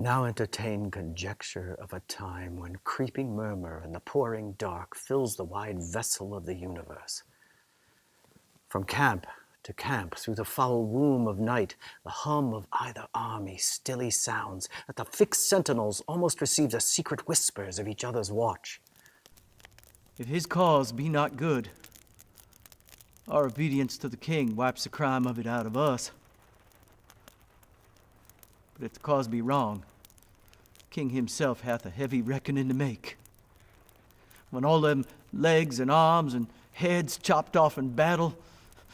Now entertain conjecture of a time when creeping murmur and the pouring dark fills the wide vessel of the universe. From camp to camp, through the foul womb of night, the hum of either army stilly sounds, that the fixed sentinels almost receive the secret whispers of each other's watch. If his cause be not good, our obedience to the king wipes the crime of it out of us. But if the cause be wrong, the king himself hath a heavy reckoning to make. When all them legs and arms and heads chopped off in battle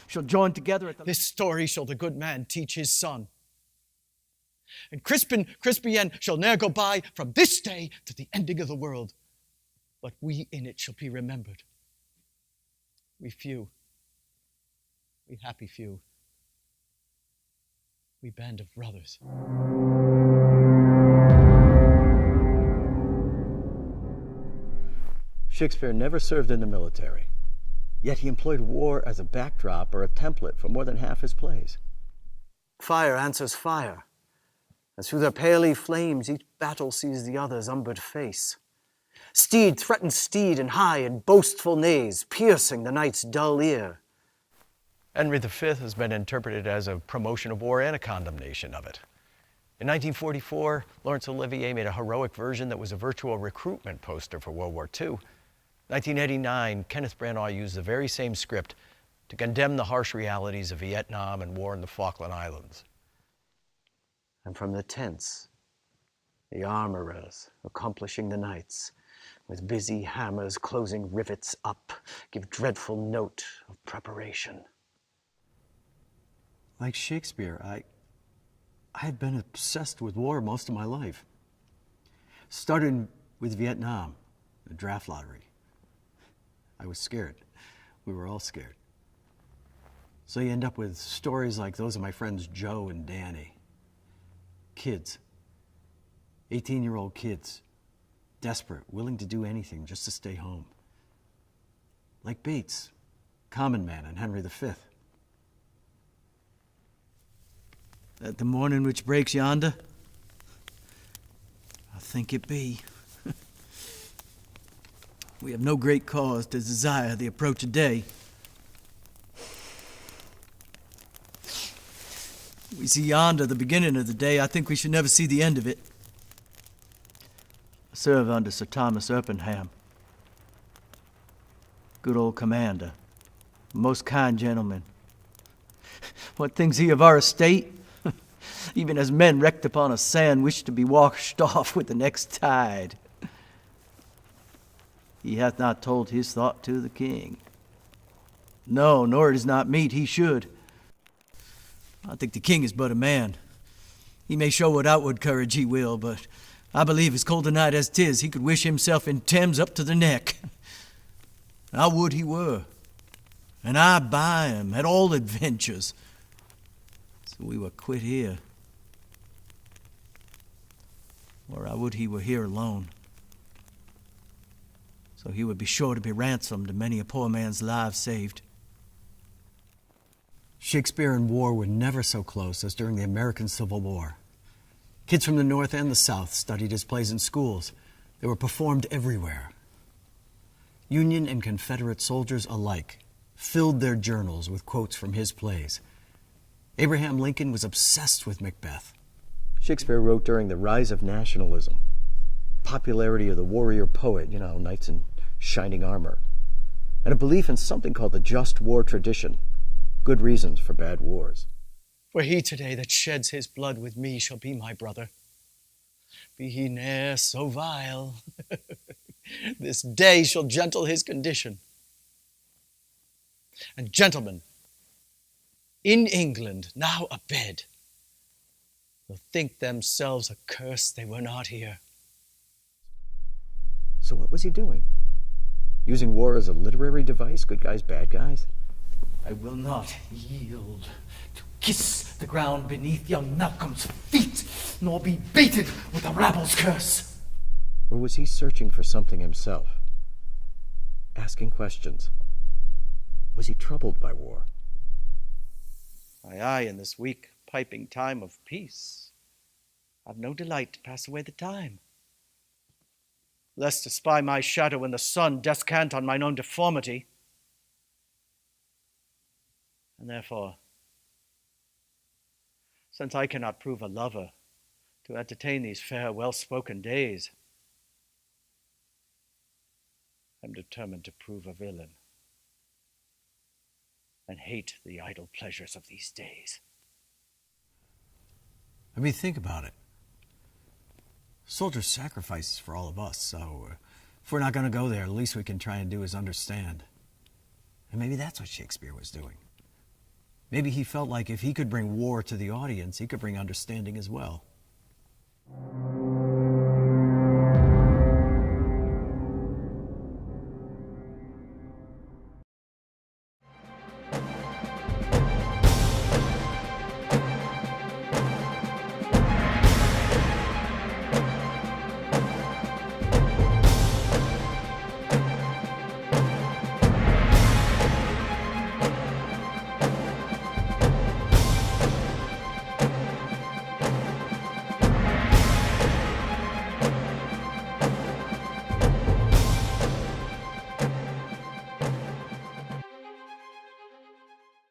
shall join together at the... This story shall the good man teach his son. And Crispien shall ne'er go by from this day to the ending of the world. But we in it shall be remembered. We few. We happy few. We band of brothers. Shakespeare never served in the military, yet he employed war as a backdrop or a template for more than half his plays. Fire answers fire, and through their paly flames each battle sees the other's umbered face. Steed threatens steed in high and boastful neighs, piercing the knight's dull ear. Henry V has been interpreted as a promotion of war and a condemnation of it. In 1944, Laurence Olivier made a heroic version that was a virtual recruitment poster for World War II. 1989, Kenneth Branagh used the very same script to condemn the harsh realities of Vietnam and war in the Falkland Islands. And from the tents, the armorers accomplishing the nights, with busy hammers closing rivets up, give dreadful note of preparation. Like Shakespeare, I had been obsessed with war most of my life. Started with Vietnam, the draft lottery. I was scared. We were all scared. So you end up with stories like those of my friends Joe and Danny. Kids, 18-year-old kids, desperate, willing to do anything just to stay home. Like Bates, common man, and Henry V. That the morning which breaks yonder? I think it be. We have no great cause to desire the approach of day. We see yonder the beginning of the day. I think we should never see the end of it. I serve under Sir Thomas Erpingham. Good old commander. Most kind gentleman. What thinks he of our estate? Even as men wrecked upon a sand wish to be washed off with the next tide. He hath not told his thought to the king. No, nor it is not meet he should. I think the king is but a man. He may show what outward courage he will, but I believe as cold a night as 'tis, he could wish himself in Thames up to the neck. I would he were, and I by him at all adventures, so we were quit here. Or I would he were here alone, so he would be sure to be ransomed and many a poor man's life saved. Shakespeare and war were never so close as during the American Civil War. Kids from the North and the South studied his plays in schools. They were performed everywhere. Union and Confederate soldiers alike filled their journals with quotes from his plays. Abraham Lincoln was obsessed with Macbeth. Shakespeare wrote during the rise of nationalism, popularity of the warrior poet, knights in shining armor, and a belief in something called the just war tradition, good reasons for bad wars. For he today that sheds his blood with me shall be my brother. Be he ne'er so vile, this day shall gentle his condition. And gentlemen, in England now abed, will think themselves accursed they were not here. So what was he doing? Using war as a literary device, good guys, bad guys? I will not yield to kiss the ground beneath young Malcolm's feet, nor be baited with a rabble's curse. Or was he searching for something himself? Asking questions? Was he troubled by war? Aye, in this weak piping time of peace. I've no delight to pass away the time, lest to spy my shadow in the sun descant on mine own deformity. And therefore, since I cannot prove a lover to entertain these fair, well-spoken days, I'm determined to prove a villain and hate the idle pleasures of these days. I mean, think about it. Soldiers sacrifices for all of us, so if we're not going to go there, the least we can try and do is understand. And maybe that's what Shakespeare was doing. Maybe he felt like if he could bring war to the audience, he could bring understanding as well.